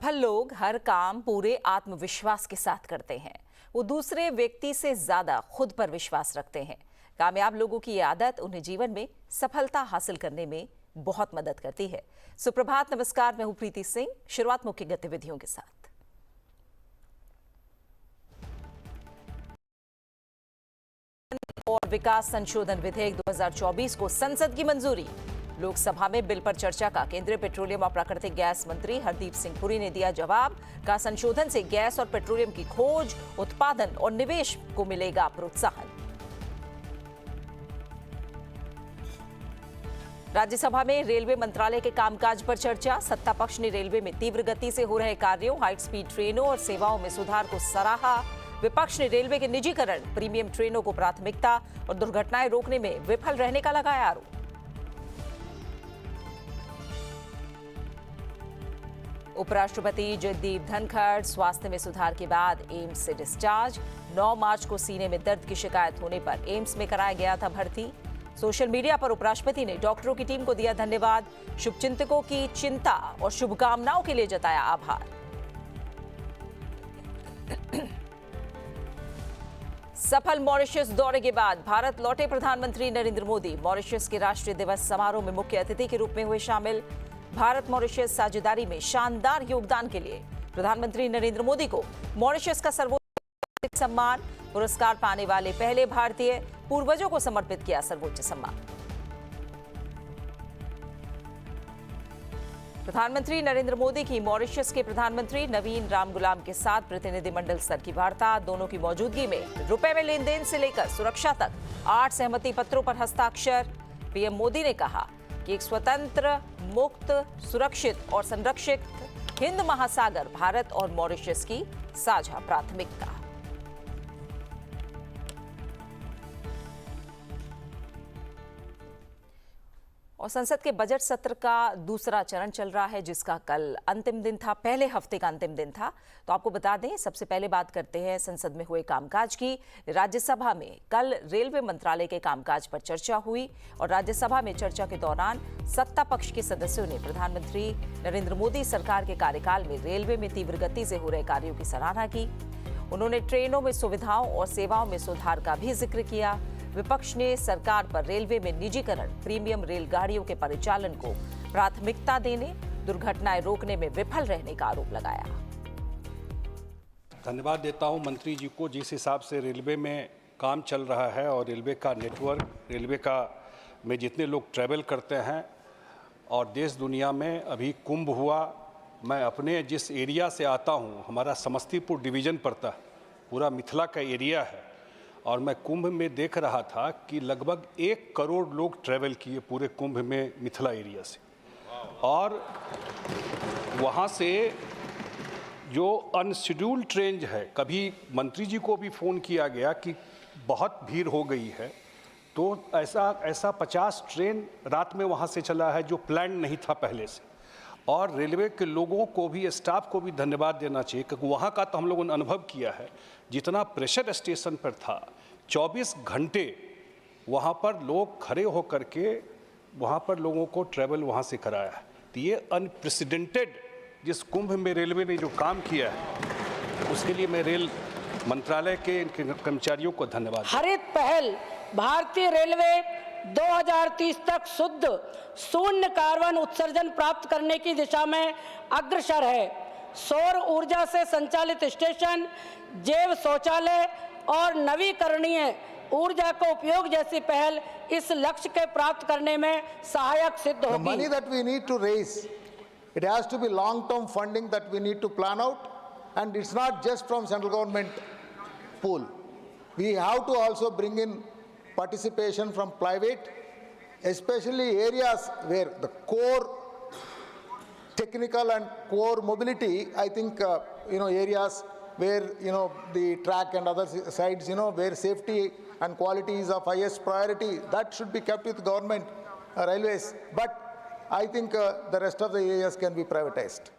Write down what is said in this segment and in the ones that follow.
सफल लोग हर काम पूरे आत्मविश्वास के साथ करते हैं। वो दूसरे व्यक्ति से ज्यादा खुद पर विश्वास रखते हैं। कामयाब लोगों की ये आदत उन्हें जीवन में सफलता हासिल करने में बहुत मदद करती है। सुप्रभात, नमस्कार, मैं हूं प्रीति सिंह। शुरुआत मुख्य गतिविधियों के साथ। और विकास संशोधन विधेयक 2024 को संसद की मंजूरी। लोकसभा में बिल पर चर्चा का केंद्रीय पेट्रोलियम और प्राकृतिक गैस मंत्री हरदीप सिंह पुरी ने दिया जवाब। का संशोधन से गैस और पेट्रोलियम की खोज, उत्पादन और निवेश को मिलेगा प्रोत्साहन। राज्यसभा में रेलवे मंत्रालय के कामकाज पर चर्चा। सत्ता पक्ष ने रेलवे में तीव्र गति से हो रहे कार्यों, हाई स्पीड ट्रेनों और सेवाओं में सुधार को सराहा। विपक्ष ने रेलवे के निजीकरण, प्रीमियम ट्रेनों को प्राथमिकता और दुर्घटनाएं रोकने में विफल रहने का लगाया आरोप। उपराष्ट्रपति जगदीप धनखड़ स्वास्थ्य में सुधार के बाद एम्स से डिस्चार्ज। 9 मार्च को सीने में दर्द की शिकायत होने पर एम्स में कराया गया था भर्ती। सोशल मीडिया पर उपराष्ट्रपति ने डॉक्टरों की टीम को दिया धन्यवाद। शुभचिंतकों की चिंता और शुभकामनाओं के लिए जताया आभार। सफल मॉरिशस दौरे के बाद भारत लौटे प्रधानमंत्री नरेंद्र मोदी। मॉरिशस के राष्ट्रीय दिवस समारोह में मुख्य अतिथि के रूप में हुए शामिल। भारत मॉरिशस साझेदारी में शानदार योगदान के लिए प्रधानमंत्री नरेंद्र मोदी को मॉरिशस का सर्वोच्च सम्मान, पुरस्कार पाने वाले पहले भारतीय, पूर्वजों को समर्पित किया सर्वोच्च सम्मान। प्रधानमंत्री नरेंद्र मोदी की मॉरिशस के प्रधानमंत्री नवीन रामगुलाम के साथ प्रतिनिधिमंडल स्तर की वार्ता। दोनों की मौजूदगी में रुपए में लेन देन से लेकर सुरक्षा तक 8 सहमति पत्रों पर हस्ताक्षर। पीएम मोदी ने कहा कि एक स्वतंत्र, मुक्त, सुरक्षित और संरक्षित हिंद महासागर भारत और मॉरिशस की साझा प्राथमिकता। और संसद के बजट सत्र का दूसरा चरण चल रहा है, जिसका कल अंतिम दिन था, पहले हफ्ते का अंतिम दिन था। तो आपको बता दें, सबसे पहले बात करते हैं संसद में हुए कामकाज की। राज्यसभा में कल रेलवे मंत्रालय के कामकाज पर चर्चा हुई और राज्यसभा में चर्चा के दौरान सत्ता पक्ष के सदस्यों ने प्रधानमंत्री नरेंद्र मोदी सरकार के कार्यकाल में रेलवे में तीव्र गति से हो रहे कार्यों की सराहना की। उन्होंने ट्रेनों में सुविधाओं और सेवाओं में सुधार का भी जिक्र किया। विपक्ष ने सरकार पर रेलवे में निजीकरण, प्रीमियम रेलगाड़ियों के परिचालन को प्राथमिकता देने, दुर्घटनाएं रोकने में विफल रहने का आरोप लगाया। धन्यवाद देता हूं मंत्री जी को। जिस हिसाब से रेलवे में काम चल रहा है और रेलवे का नेटवर्क, रेलवे का में जितने लोग ट्रैवल करते हैं और देश दुनिया में अभी कुंभ हुआ। मैं अपने जिस एरिया से आता हूं, हमारा समस्तीपुर डिवीज़न पड़ता है, पूरा मिथिला का एरिया है, और मैं कुंभ में देख रहा था कि लगभग 1 करोड़ लोग ट्रैवल किए पूरे कुंभ में मिथिला एरिया से। और वहाँ से जो अनशेड्यूल्ड ट्रेन है, कभी मंत्री जी को भी फ़ोन किया गया कि बहुत भीड़ हो गई है, तो ऐसा 50 ट्रेन रात में वहाँ से चला है जो प्लान नहीं था पहले से। और रेलवे के लोगों को भी, स्टाफ को भी धन्यवाद देना चाहिए, क्योंकि वहाँ का तो हम लोगों ने अनुभव किया है। जितना प्रेशर स्टेशन पर था, 24 घंटे वहाँ पर लोग खड़े होकर के वहाँ पर लोगों को ट्रैवल वहाँ से कराया है। तो ये अनप्रेसिडेंटेड जिस कुंभ में रेलवे ने जो काम किया है, उसके लिए मैं रेल मंत्रालय के कर्मचारियों को धन्यवाद। हरित पहल भारतीय रेलवे 2030 तक शुद्ध शून्य कार्बन उत्सर्जन प्राप्त करने की दिशा में अग्रसर है। सौर ऊर्जा से संचालित स्टेशन, जैव शौचालय और नवीकरणीय ऊर्जा का उपयोग जैसी पहल इस लक्ष्य के प्राप्त करने में सहायक सिद्ध होगी। The money that we need to raise, it has to be long-term funding that we need to plan out, and it's not just from central government pool. We have to also bring in participation from private, especially areas where the core technical and core mobility, I think, areas where, the track and other sides, where safety and quality is of highest priority, that should be kept with government railways. But I think the rest of the areas can be privatized.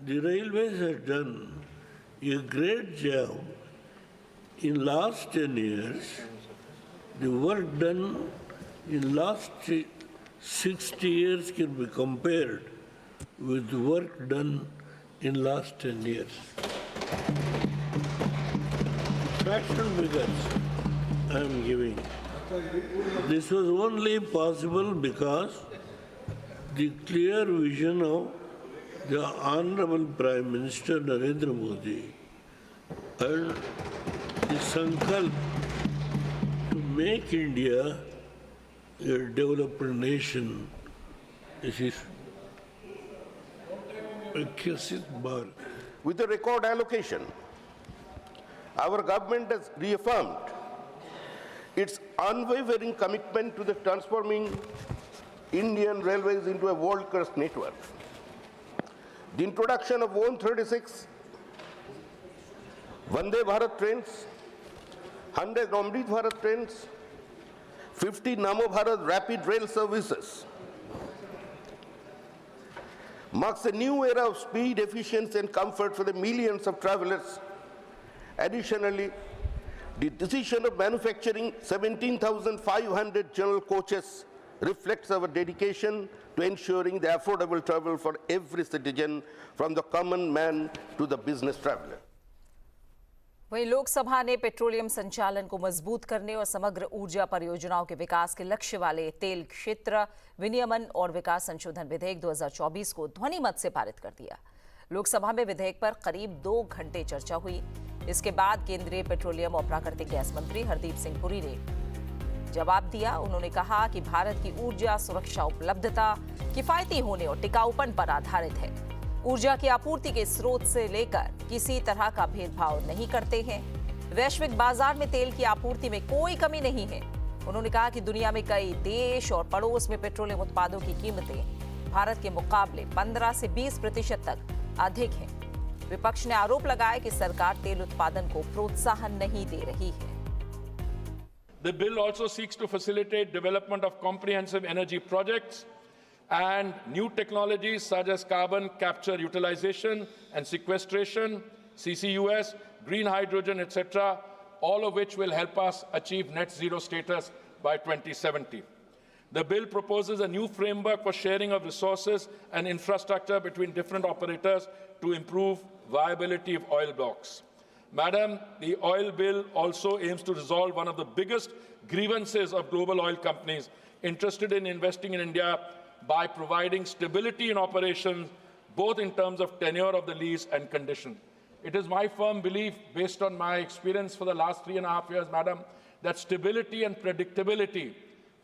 The railways have done a great job in last 10 years. The work done in last 60 years can be compared with the work done in last 10 years. Facts and figures I am giving. This was only possible because the clear vision of the Honorable Prime Minister Narendra Modi and the sankalp to make India a developed nation. This is a Viksit Bharat. With the record allocation, our government has reaffirmed its unwavering commitment to the transforming Indian Railways into a world-class network. The introduction of 136 Vande Bharat trains, 100 Amrit Bharat trains, 50 Namo Bharat rapid rail services marks a new era of speed, efficiency and comfort for the millions of travelers. Additionally, the decision of manufacturing 17,500 general coaches reflects our dedication to ensuring the affordable travel for every citizen, from the common man to the business traveler. वहीं लोकसभा ने petroleum संचालन को मजबूत करने और समग्र ऊर्जा परियोजनाओं के विकास के लक्ष्य वाले तेल क्षेत्र विनियमन और विकास संशोधन विधेयक 2024 को ध्वनि मत से पारित कर दिया। लोकसभा में विधेयक पर करीब 2 घंटे चर्चा हुई। इसके बाद केंद्रीय पेट्रोलियम और प्राकृतिक गैस मंत्री हरदीप सिंह पुरी ने जवाब दिया। उन्होंने कहा कि भारत की ऊर्जा सुरक्षा उपलब्धता किफायती होने और टिकाऊपन पर आधारित है। ऊर्जा की आपूर्ति के स्रोत से लेकर किसी तरह का भेदभाव नहीं करते हैं। वैश्विक बाजार में तेल की आपूर्ति में कोई कमी नहीं है। उन्होंने कहा कि दुनिया में कई देश और पड़ोस में पेट्रोलियम उत्पादों की कीमतें भारत के मुकाबले 15 से 20% तक अधिक हैं। विपक्ष ने आरोप लगाया कि सरकार तेल उत्पादन को प्रोत्साहन नहीं दे रही है। The bill also seeks to facilitate development of comprehensive energy projects and new technologies such as carbon capture utilization and sequestration, CCUS, green hydrogen, etc., all of which will help us achieve net zero status by 2070. The bill proposes a new framework for sharing of resources and infrastructure between different operators to improve viability of oil blocks. Madam, the oil bill also aims to resolve one of the biggest grievances of global oil companies interested in investing in India by providing stability in operations, both in terms of tenure of the lease and condition. It is my firm belief, based on my experience for the last 3.5 years, Madam, that stability and predictability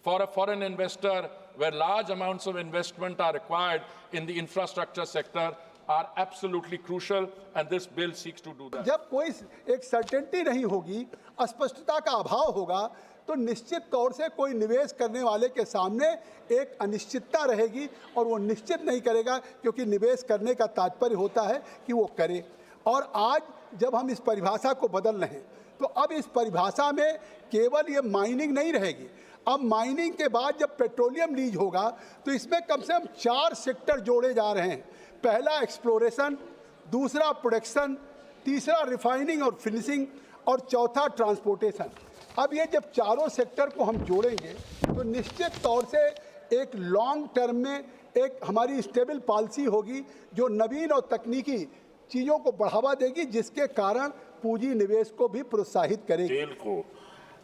for a foreign investor, where large amounts of investment are required in the infrastructure sector, are absolutely crucial, and this bill seeks to do that. जब कोई एक certainty नहीं होगी, अस्पष्टता का अभाव होगा, तो निश्चित तौर से कोई निवेश करने वाले के सामने एक अनिश्चितता रहेगी और वो निश्चित नहीं करेगा, क्योंकि निवेश करने का तात्पर्य होता है कि वो करे। और आज जब हम इस परिभाषा को बदल रहे हैं, तो अब इस परिभाषा में केवल ये माइनिंग नहीं रहेगी। अब माइनिंग के बाद जब पेट्रोलियम लीज होगा, तो इसमें कम से कम 4 सेक्टर जोड़े जा रहे हैं। पहला एक्सप्लोरेशन, दूसरा प्रोडक्शन, तीसरा रिफाइनिंग और फिनिशिंग, और चौथा ट्रांसपोर्टेशन। अब ये जब चारों सेक्टर को हम जोड़ेंगे, तो निश्चित तौर से एक लॉन्ग टर्म में एक हमारी स्टेबल पॉलिसी होगी, जो नवीन और तकनीकी चीज़ों को बढ़ावा देगी, जिसके कारण पूंजी निवेश को भी प्रोत्साहित करेगी। तेल को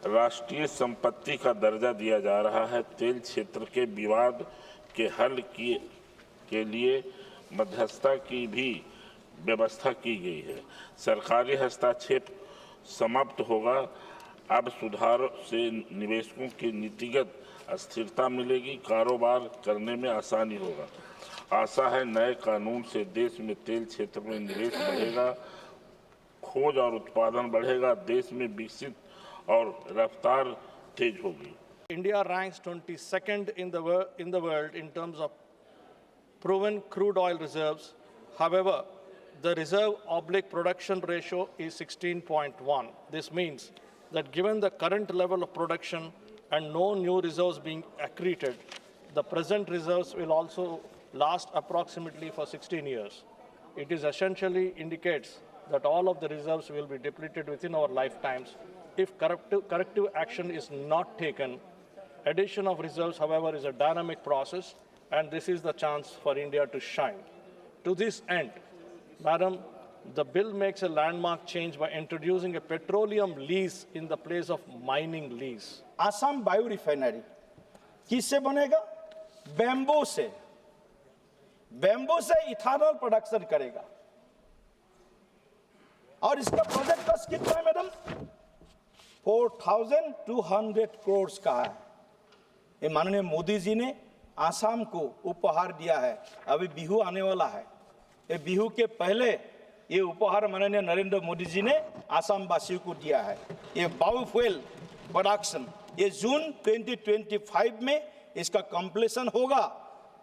राष्ट्रीय संपत्ति का दर्जा दिया जा रहा है। तेल क्षेत्र के विवाद के हल के लिए मध्यस्थता की भी व्यवस्था की गई है। सरकारी हस्तक्षेप समाप्त होगा। अब सुधार से निवेशकों की नीतिगत स्थिरता मिलेगी, कारोबार करने में आसानी होगा। आशा है नए कानून से देश में तेल क्षेत्र में निवेश बढ़ेगा, खोज और उत्पादन बढ़ेगा, देश में विकसित और रफ्तार तेज होगी। India ranks 22nd in the world in terms of proven crude oil reserves. However, the reserve/production ratio is 16.1. This means that given the current level of production and no new reserves being accreted, the present reserves will also last approximately for 16 years. It is essentially indicates that all of the reserves will be depleted within our lifetimes if corrective action is not taken. Addition of reserves, however, is a dynamic process, and this is the chance for India to shine. To this end, Madam, the bill makes a landmark change by introducing a petroleum lease in the place of mining lease. Assam bio refinery किससे बनेगा? Bamboo से। Bamboo से ethanol production करेगा और इसका project cost कितना है madam? 4,200 crore का है। ये माननीय मोदी जी ने आसाम को उपहार दिया है। अभी बिहू आने वाला है, ये बिहू के पहले ये उपहार माननीय नरेंद्र मोदी जी ने आसाम वासियों को दिया है। ये बायोफ्यूल प्रोडक्शन ये जून 2025 में इसका कंप्लीशन होगा।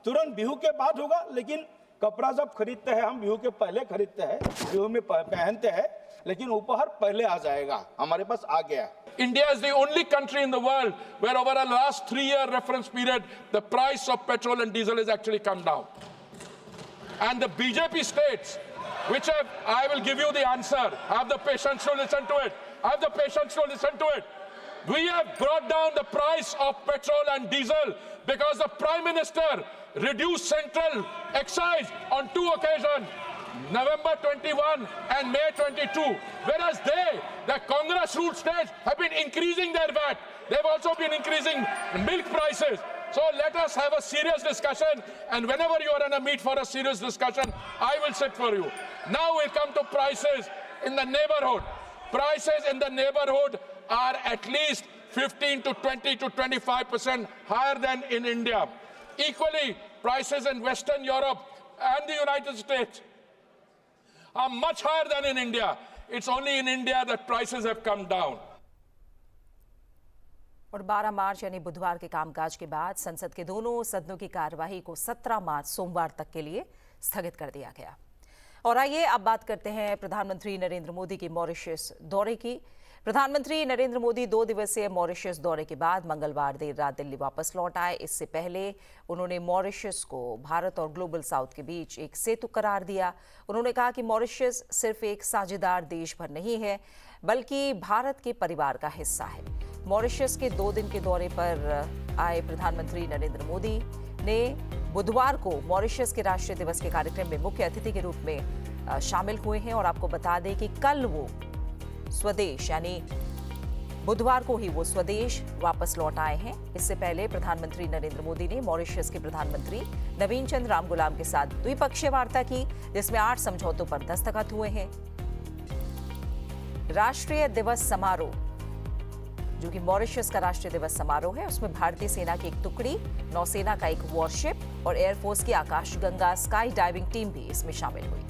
तुरंत बिहू के बाद होगा, लेकिन कपड़ा जब खरीदते हैं हम बिहू के पहले खरीदते हैं, बिहू में पहनते हैं, लेकिन उपहार पहले आ जाएगा, हमारे पास आ गया। India is the only country in the world where over a last 3-year reference period, the price of petrol and diesel has actually come down. And the BJP states, which have, I will give you the answer, have the patience to listen to it. Have the patience to listen to it. We have brought down the price of petrol and diesel because the Prime Minister reduced central excise on 2 occasions, November 21 and May 22. Whereas they, the Congress ruled states, have been increasing their VAT. They've also been increasing milk prices. So let us have a serious discussion, and whenever you are in a meet for a serious discussion, I will sit for you. Now we'll come to prices in the neighborhood. Prices in the neighborhood are at least 15 to 20 to 25% higher than in India. Equally, prices in Western Europe and the United States are much higher than in India. It's only in India that prices have come down. और 12 मार्च यानी बुधवार के कामकाज के बाद संसद के दोनों सदनों की कार्यवाही को 17 मार्च सोमवार तक के लिए स्थगित कर दिया गया। और आइए अब बात करते हैं प्रधानमंत्री नरेंद्र मोदी के मॉरिशस दौरे की। प्रधानमंत्री नरेंद्र मोदी 2 दिवसीय मॉरिशस दौरे के बाद मंगलवार देर रात दिल्ली वापस लौट आए। इससे पहले उन्होंने मॉरिशस को भारत और ग्लोबल साउथ के बीच एक सेतु करार दिया। उन्होंने कहा कि मॉरिशस सिर्फ एक साझेदार देश भर नहीं है, बल्कि भारत के परिवार का हिस्सा है। मॉरिशस के 2 दिन के दौरे पर आए प्रधानमंत्री नरेंद्र मोदी ने बुधवार को मॉरिशस के राष्ट्रीय दिवस के कार्यक्रम में मुख्य अतिथि के रूप में शामिल हुए हैं। और आपको बता दें कि कल वो स्वदेश यानी बुधवार को ही वो स्वदेश वापस लौट आए हैं। इससे पहले प्रधानमंत्री नरेंद्र मोदी ने मॉरिशस के प्रधानमंत्री नवीन चंद्र रामगुलाम के साथ द्विपक्षीय वार्ता की, जिसमें 8 समझौतों पर दस्तखत हुए हैं। राष्ट्रीय दिवस समारोह, जो कि मॉरिशस का राष्ट्रीय दिवस समारोह है, उसमें भारतीय सेना की एक टुकड़ी, नौसेना का एक वॉरशिप और एयरफोर्स की आकाशगंगा स्काई डाइविंग टीम भी इसमें शामिल हुई।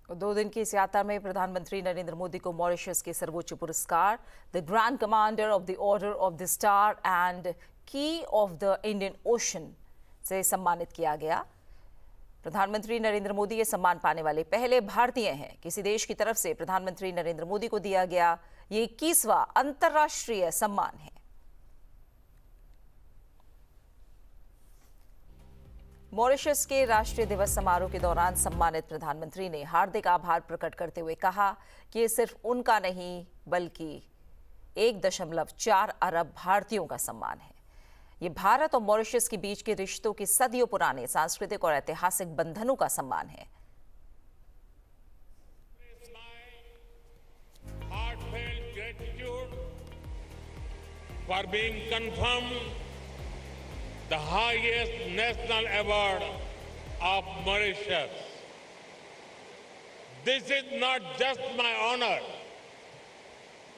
दो दिन की इस यात्रा में प्रधानमंत्री नरेंद्र मोदी को मॉरिशस के सर्वोच्च पुरस्कार the grand commander of the order of the star and की ऑफ द इंडियन ओशन से सम्मानित किया गया। प्रधानमंत्री नरेंद्र मोदी ये सम्मान पाने वाले पहले भारतीय हैं। किसी देश की तरफ से प्रधानमंत्री नरेंद्र मोदी को दिया गया ये 21वां अंतर्राष्ट्रीय सम्मान है। मॉरिशस के राष्ट्रीय दिवस समारोह के दौरान सम्मानित प्रधानमंत्री ने हार्दिक आभार प्रकट करते हुए कहा कि ये सिर्फ उनका नहीं, बल्कि 1.4 अरब भारतीयों का सम्मान है। ये भारत और मॉरिशस के बीच के रिश्तों के सदियों पुराने सांस्कृतिक और ऐतिहासिक बंधनों का सम्मान है। for being confirmed the highest national award of Mauritius. This is not just my honor.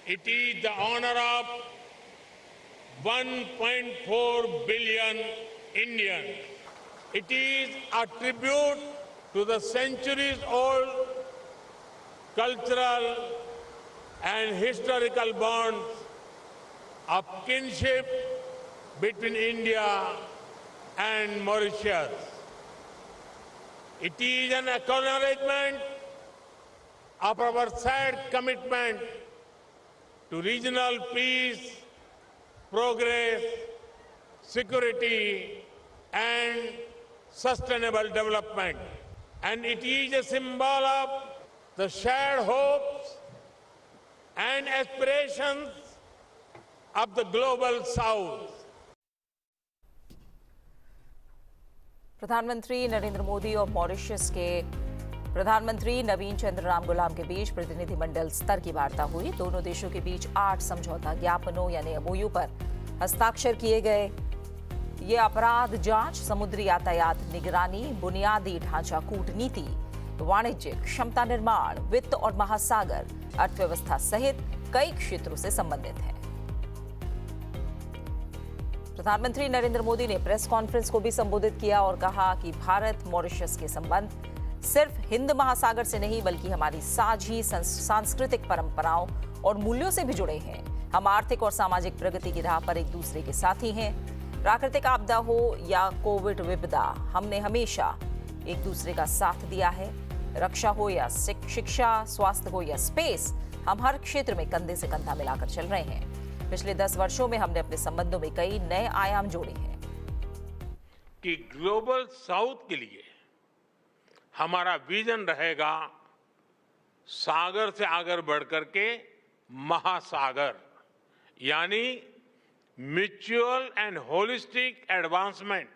It is the honor of 1.4 billion Indians. It is a tribute to the centuries-old cultural and historical bonds of kinship between India and Mauritius. It is an acknowledgement of our shared commitment to regional peace, progress, security, and sustainable development. And it is a symbol of the shared hopes and aspirations of the global South. प्रधानमंत्री नरेंद्र मोदी और Mauritius के प्रधानमंत्री नवीन चंद्र रामगुलाम के बीच प्रतिनिधिमंडल स्तर की वार्ता हुई। दोनों देशों के बीच 8 समझौता ज्ञापनों यानी एमओयू पर हस्ताक्षर किए गए। ये अपराध जांच, समुद्री यातायात निगरानी, बुनियादी ढांचा कूटनीति, वाणिज्यिक क्षमता निर्माण, वित्त और महासागर अर्थव्यवस्था सहित कई क्षेत्रों से संबंधित है। प्रधानमंत्री नरेंद्र मोदी ने प्रेस कॉन्फ्रेंस को भी संबोधित किया और कहा कि भारत मॉरिशस के संबंध सिर्फ हिंद महासागर से नहीं बल्कि हमारी साझी सांस्कृतिक परंपराओं और मूल्यों से भी जुड़े हैं। हम आर्थिक और सामाजिक प्रगति की राह पर एक दूसरे के साथी हैं। प्राकृतिक आपदा हो या कोविड विपदा, हमने हमेशा एक दूसरे का साथ दिया है। रक्षा हो या शिक्षा, स्वास्थ्य हो या स्पेस, हम हर क्षेत्र में कंधे से कंधा मिलाकर चल रहे हैं। पिछले 10 वर्षों में हमने अपने संबंधों में कई नए आयाम जोड़े हैं। कि ग्लोबल साउथ के लिए हमारा विजन रहेगा सागर से आगे बढ़कर के महासागर, यानी mutual and holistic advancement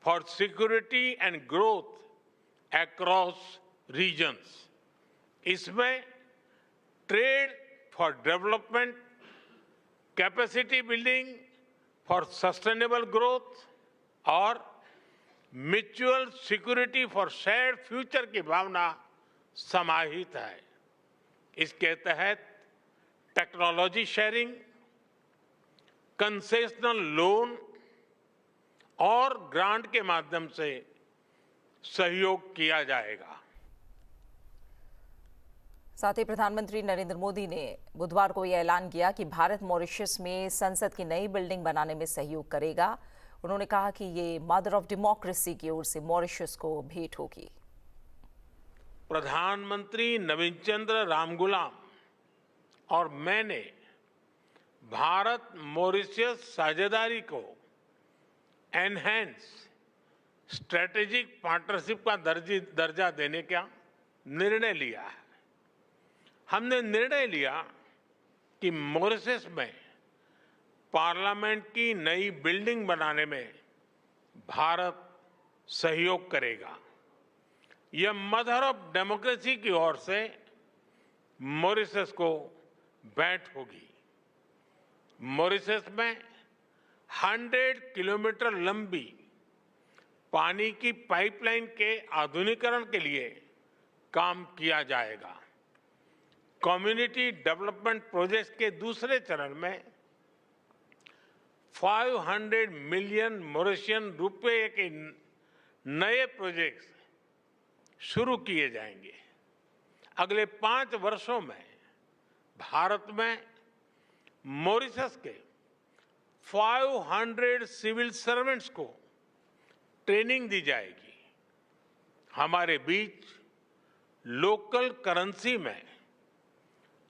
for security and growth across regions. इसमें trade for development, capacity building for sustainable growth और mutual security for shared future की भावना समाहित है। इसके तहत टेक्नोलॉजी शेयरिंग, कंसेशनल लोन और ग्रांट के माध्यम से सहयोग किया जाएगा। साथ ही प्रधानमंत्री नरेंद्र मोदी ने बुधवार को यह ऐलान किया कि भारत मॉरिशस में संसद की नई बिल्डिंग बनाने में सहयोग करेगा। उन्होंने कहा कि ये मदर ऑफ डेमोक्रेसी की ओर से मॉरिशस को भेंट होगी। प्रधानमंत्री नवीन चंद्र रामगुलाम और मैंने भारत मॉरिशस साझेदारी को एनहेंस स्ट्रेटेजिक पार्टनरशिप का दर्जा देने का निर्णय लिया है। हमने निर्णय लिया कि मॉरिशस में पार्लियामेंट की नई बिल्डिंग बनाने में भारत सहयोग करेगा। यह मदर ऑफ डेमोक्रेसी की ओर से मॉरिशस को भेंट होगी। मॉरिशस में 100 किलोमीटर लंबी पानी की पाइपलाइन के आधुनिकीकरण के लिए काम किया जाएगा। कम्युनिटी डेवलपमेंट प्रोजेक्ट के दूसरे चरण में 500 मिलियन मॉरिशियन रुपए के नए प्रोजेक्ट्स शुरू किए जाएंगे। अगले 5 वर्षों में भारत में मॉरिशस के 500 सिविल सर्वेंट्स को ट्रेनिंग दी जाएगी। हमारे बीच लोकल करेंसी में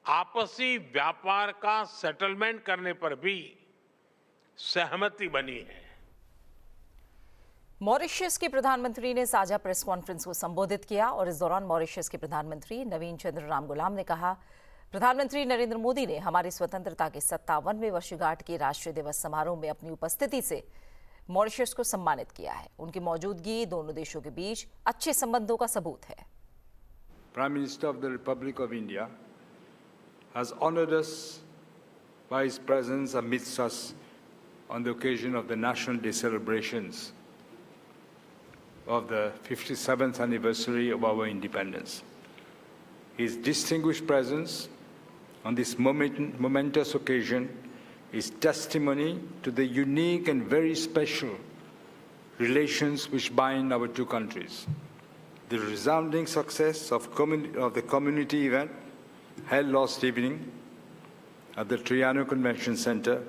आपसी व्यापार का सेटलमेंट करने पर भी सहमति बनी है। मॉरिशस के प्रधानमंत्री ने साझा प्रेस कॉन्फ्रेंस को संबोधित किया और इस दौरान मॉरिशस के प्रधानमंत्री नवीन चंद्र रामगुलाम ने कहा, प्रधानमंत्री नरेंद्र मोदी ने हमारी स्वतंत्रता के 57वें वर्षगांठ के राष्ट्रीय दिवस समारोह में अपनी उपस्थिति से मॉरिशस को सम्मानित किया है। उनकी मौजूदगी दोनों देशों के बीच अच्छे संबंधों का सबूत है। Prime Minister of the Republic of India has honored us by his presence amidst us on the occasion of the National Day celebrations of the 57th anniversary of our independence. His distinguished presence on this momentous occasion is testimony to the unique and very special relations which bind our two countries. The resounding success of the community event held last evening at the Triano Convention Center,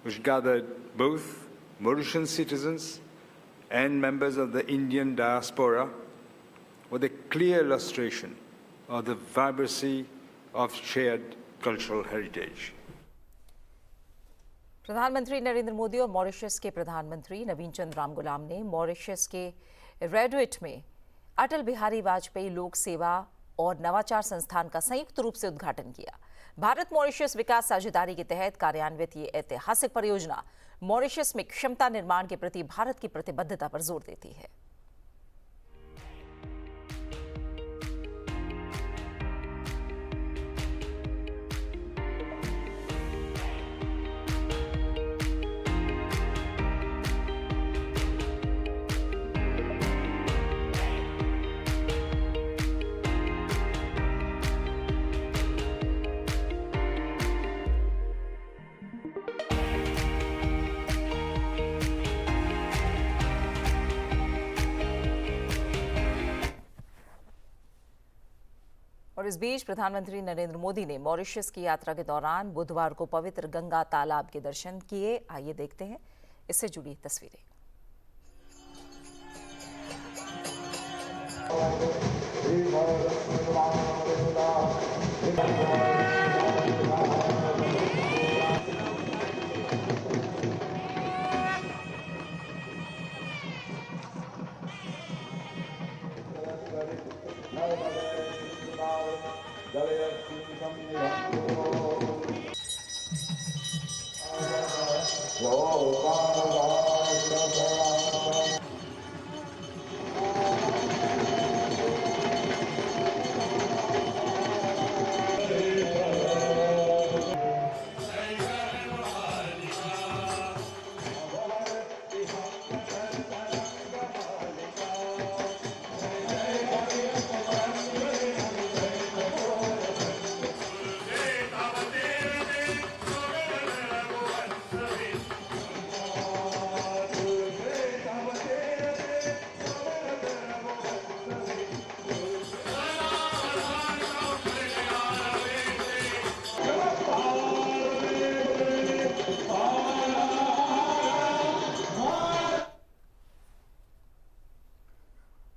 which gathered both Mauritian citizens and members of the Indian diaspora, was a clear illustration of the vibrancy of shared cultural heritage. प्रधानमंत्री नरेंद्र मोदी और Mauritius के प्रधानमंत्री नवीन चंद्र रामगुलाम ने Mauritius के रेडविट में अटल बिहारी वाजपेयी लोक सेवा और नवाचार संस्थान का संयुक्त रूप से उद्घाटन किया। भारत मॉरिशस विकास साझेदारी के तहत कार्यान्वित ये ऐतिहासिक परियोजना मॉरिशस में क्षमता निर्माण के प्रति भारत की प्रतिबद्धता पर जोर देती है। और इस बीच प्रधानमंत्री नरेंद्र मोदी ने मॉरिशस की यात्रा के दौरान बुधवार को पवित्र गंगा तालाब के दर्शन किए। आइए देखते हैं इससे जुड़ी तस्वीरें।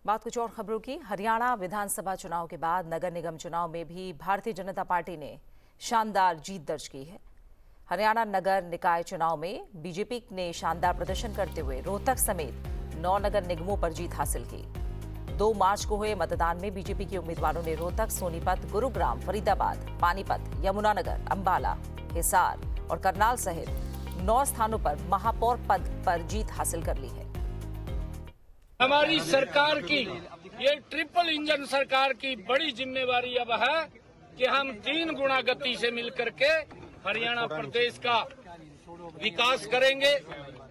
बात कुछ और खबरों की। हरियाणा विधानसभा चुनाव के बाद नगर निगम चुनाव में भी भारतीय जनता पार्टी ने शानदार जीत दर्ज की है। हरियाणा नगर निकाय चुनाव में बीजेपी ने शानदार प्रदर्शन करते हुए रोहतक समेत 9 नगर निगमों पर जीत हासिल की। 2 मार्च को हुए मतदान में बीजेपी के उम्मीदवारों ने रोहतक, सोनीपत, गुरुग्राम, फरीदाबाद, पानीपत, यमुनानगर, अंबाला, हिसार और करनाल सहित 9 स्थानों पर महापौर पद पर जीत हासिल कर ली है। हमारी सरकार की ये ट्रिपल इंजन सरकार की बड़ी जिम्मेवारी अब है कि हम 3 गुना गति से मिलकर के हरियाणा प्रदेश का विकास करेंगे,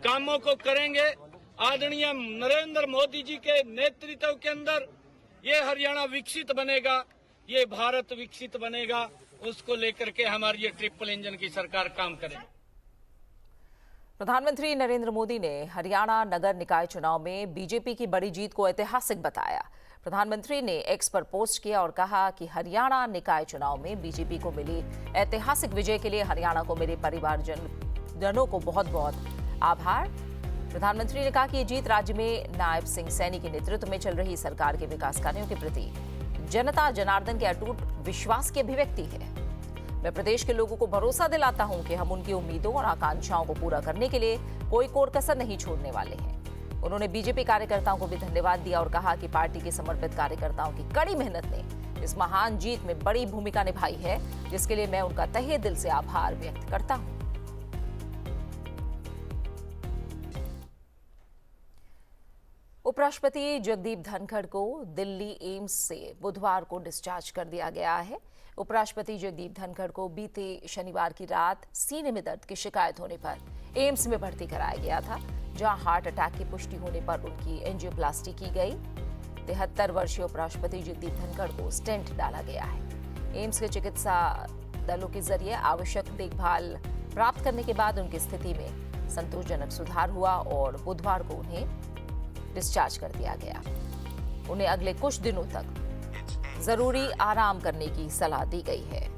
कामों को करेंगे। आदरणीय नरेंद्र मोदी जी के नेतृत्व के अंदर ये हरियाणा विकसित बनेगा, ये भारत विकसित बनेगा, उसको लेकर के हमारी ये ट्रिपल इंजन की सरकार काम करेगी। प्रधानमंत्री नरेंद्र मोदी ने हरियाणा नगर निकाय चुनाव में बीजेपी की बड़ी जीत को ऐतिहासिक बताया। प्रधानमंत्री ने एक्स पर पोस्ट किया और कहा कि हरियाणा निकाय चुनाव में बीजेपी को मिली ऐतिहासिक विजय के लिए हरियाणा को मेरे परिवारजनों को बहुत बहुत आभार। प्रधानमंत्री ने कहा कि ये जीत राज्य में नायब सिंह सैनी के नेतृत्व में चल रही सरकार के विकास कार्यों के प्रति जनता जनार्दन के अटूट विश्वास की अभिव्यक्ति है। मैं प्रदेश के लोगों को भरोसा दिलाता हूं कि हम उनकी उम्मीदों और आकांक्षाओं को पूरा करने के लिए कोई कोर कसर नहीं छोड़ने वाले हैं। उन्होंने बीजेपी कार्यकर्ताओं को भी धन्यवाद दिया और कहा कि पार्टी के समर्पित कार्यकर्ताओं की कड़ी मेहनत ने इस महान जीत में बड़ी भूमिका निभाई है, जिसके लिए मैं उनका तहे दिल से आभार व्यक्त करता हूं। उपराष्ट्रपति जगदीप धनखड़ को दिल्ली एम्स से बुधवार को डिस्चार्ज कर दिया गया है। उपराष्ट्रपति जगदीप धनखड़ को बीते शनिवार की रात सीने में दर्द की शिकायत होने पर एम्स में भर्ती कराया गया था, जहां हार्ट अटैक की पुष्टि होने पर उनकी एंजियोप्लास्टी की गई। 73 वर्षीय उपराष्ट्रपति जगदीप धनखड़ को स्टेंट डाला गया है। एम्स के चिकित्सा दलों के जरिए आवश्यक देखभाल प्राप्त करने के बाद उनकी स्थिति में संतोषजनक सुधार हुआ और बुधवार को उन्हें डिस्चार्ज कर दिया गया। उन्हें अगले कुछ दिनों तक जरूरी आराम करने की सलाह दी गई है।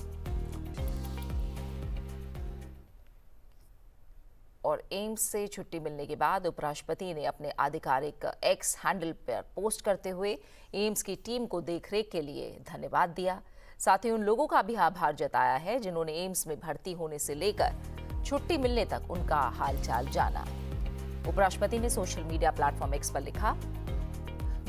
और एम्स से छुट्टी मिलने के बाद उपराष्ट्रपति ने अपने आधिकारिक एक्स हैंडल पर पोस्ट करते हुए एम्स की टीम को देखरेख के लिए धन्यवाद दिया। साथ ही उन लोगों का भी आभार जताया है जिन्होंने एम्स में भर्ती होने से लेकर छुट्टी मिलने तक उनका हालचाल जाना। उपराष्ट्रपति ने सोशल मीडिया प्लेटफॉर्म एक्स पर लिखा,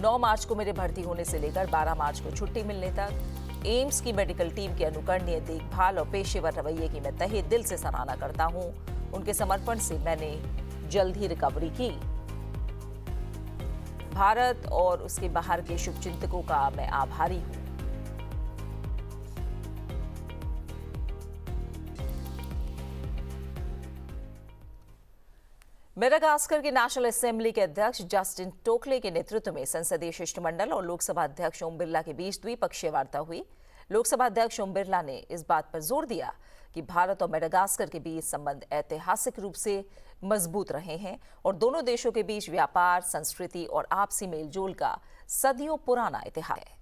9 मार्च को मेरे भर्ती होने से लेकर 12 मार्च को छुट्टी मिलने तक एम्स की मेडिकल टीम की अनुकरणीय देखभाल और पेशेवर रवैये की मैं तहे दिल से सराहना करता हूं। उनके समर्पण से मैंने जल्द ही रिकवरी की। भारत और उसके बाहर के शुभचिंतकों का मैं आभारी हूं। मेडागास्कर के नेशनल असेंबली के अध्यक्ष जस्टिन टोक्ले के नेतृत्व में संसदीय शिष्टमंडल और लोकसभा अध्यक्ष ओम बिरला के बीच द्विपक्षीय वार्ता हुई। लोकसभा अध्यक्ष ओम बिरला ने इस बात पर जोर दिया कि भारत और मेडागास्कर के बीच संबंध ऐतिहासिक रूप से मजबूत रहे हैं और दोनों देशों के बीच व्यापार, संस्कृति और आपसी मेलजोल का सदियों पुराना इतिहास है।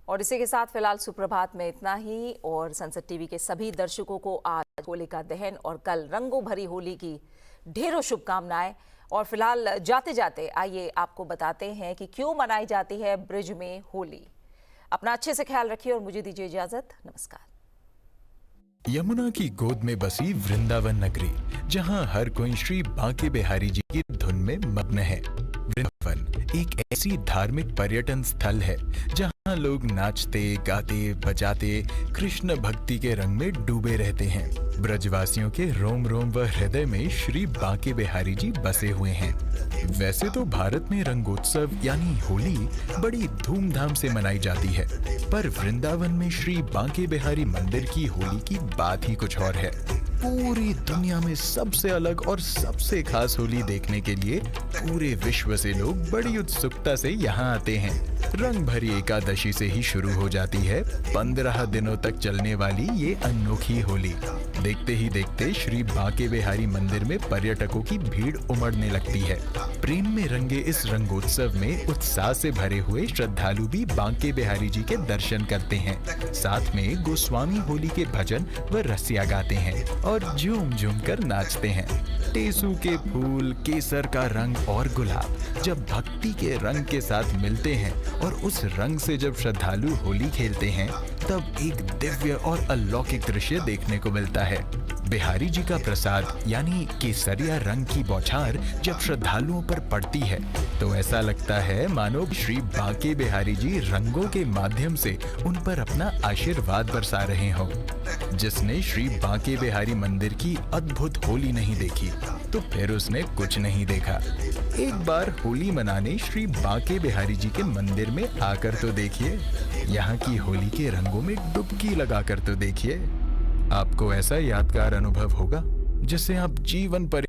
और इसी के साथ फिलहाल सुप्रभात में इतना ही। और संसद टीवी के सभी दर्शकों को आज होलिका दहन और कल रंगों भरी होली की ढेरों शुभकामनाएं। और फिलहाल जाते जाते आइए आपको बताते हैं कि क्यों मनाई जाती है ब्रिज में होली। अपना अच्छे से ख्याल रखिए और मुझे दीजिए इजाजत। नमस्कार। यमुना की गोद में बसी वृंदावन नगरी, जहां हर कोई श्री बांके बिहारी जी की धुन में मग्न है। वृंदावन एक ऐसी धार्मिक पर्यटन स्थल है जहां लोग नाचते, गाते, बजाते कृष्ण भक्ति के रंग में डूबे रहते हैं। ब्रजवासियों के रोम रोम व हृदय में श्री बांके बिहारी जी बसे हुए हैं। वैसे तो भारत में रंगोत्सव यानी होली बड़ी धूमधाम से मनाई जाती है, पर वृंदावन में श्री बांके बिहारी मंदिर की होली की बात ही कुछ और है। पूरी दुनिया में सबसे अलग और सबसे खास होली देखने के लिए पूरे विश्व से लोग बड़ी उत्सुकता से यहाँ आते हैं। रंग भरी एकादशी से ही शुरू हो जाती है 15 दिनों तक चलने वाली ये अनोखी होली। देखते ही देखते श्री बांके बिहारी मंदिर में पर्यटकों की भीड़ उमड़ने लगती है। प्रेम में रंगे इस रंगोत्सव में उत्साह से भरे हुए श्रद्धालु भी बांके बिहारी जी के दर्शन करते हैं। साथ में गोस्वामी होली के भजन व रसिया गाते हैं और झूम झूम कर नाचते हैं। टेसू के फूल, केसर का रंग और गुलाब जब भक्ति के रंग के साथ मिलते हैं और उस रंग से जब श्रद्धालु होली खेलते हैं, तब एक दिव्य और अलौकिक दृश्य देखने को मिलता है। बिहारी जी का प्रसाद यानी केसरिया रंग की बौछार जब श्रद्धालुओं पर पड़ती है तो ऐसा लगता है मानो श्री बांके बिहारी जी रंगों के माध्यम से उन पर अपना आशीर्वाद बरसा रहे हों। जिसने श्री बांके बिहारी मंदिर की अद्भुत होली नहीं देखी तो फिर उसने कुछ नहीं देखा। एक बार होली मनाने श्री बांके बिहारी जी के मंदिर में आकर तो देखिए, यहाँ की होली के रंगों में डुबकी लगाकर तो देखिए। आपको ऐसा यादगार अनुभव होगा जिससे आप जीवन पर